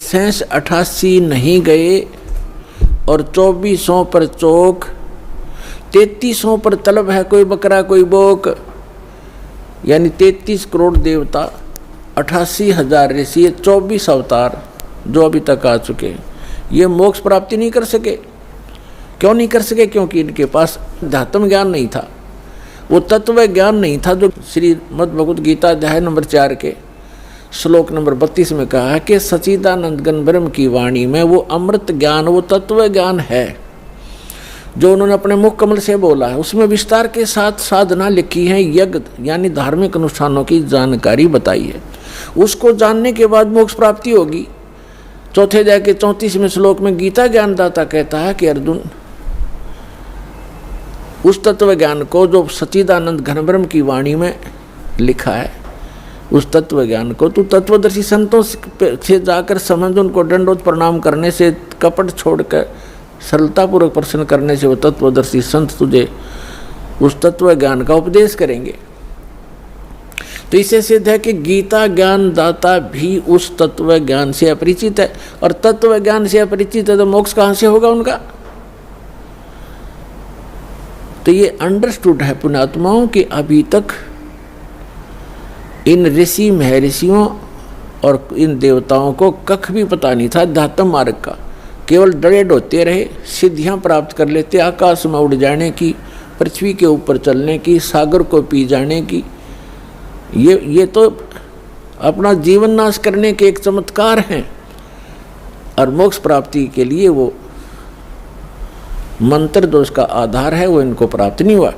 Sense 88 नहीं गए और 2400 पर चौक, 3300 पर तलब है कोई बकरा कोई बोक, यानी 33 करोड़ देवता, 88,000 ऋषि, 24 अवतार जो अभी तक आ चुके, ये मोक्ष प्राप्ति नहीं कर सके। क्यों नहीं कर सके? क्योंकि इनके पास अध्यात्म ज्ञान नहीं था, वो तत्व ज्ञान नहीं था जो श्रीमद् भगवद गीता अध्याय नंबर 4 के श्लोक नंबर 32 में कहा है कि सच्चिदानंद घन ब्रह्म की वाणी में वो अमृत ज्ञान, वो तत्व ज्ञान है जो उन्होंने अपने मुख कमल से बोला है। उसमें विस्तार के साथ साधना लिखी है, यज्ञ यानी धार्मिक अनुष्ठानों की जानकारी बताई है। उसको जानने के बाद मोक्ष प्राप्ति होगी। चौथे अध्याय के 34वें श्लोक में गीता ज्ञानदाता कहता है कि अर्जुन, उस तत्व ज्ञान को जो सच्चिदानंद घन ब्रह्म की वाणी में लिखा है, उस तत्व ज्ञान को तू तत्वदर्शी संतों से जाकर समझ, उनको दंडोत प्रणाम करने से, कपट छोड़कर सरलतापूर्वक प्रश्न करने से वो तत्वदर्शी संत तुझे उस तत्व ज्ञान का उपदेश करेंगे। तो इससे सिद्ध है कि गीता ज्ञान दाता भी उस तत्व ज्ञान से अपरिचित है, और तत्व ज्ञान से अपरिचित है तो मोक्ष कहाँ से होगा उनका? तो ये अंडरस्टूड है पुण्यात्माओं कि अभी तक इन ऋषि महर्षियों और इन देवताओं को कख भी पता नहीं था अध्यात्म मार्ग का। केवल डरे डोते रहे, सिद्धियां प्राप्त कर लेते, आकाश में उड़ जाने की, पृथ्वी के ऊपर चलने की, सागर को पी जाने की। ये तो अपना जीवन नाश करने के एक चमत्कार हैं, और मोक्ष प्राप्ति के लिए वो मंत्र जो उसका आधार है वो इनको प्राप्त नहीं हुआ।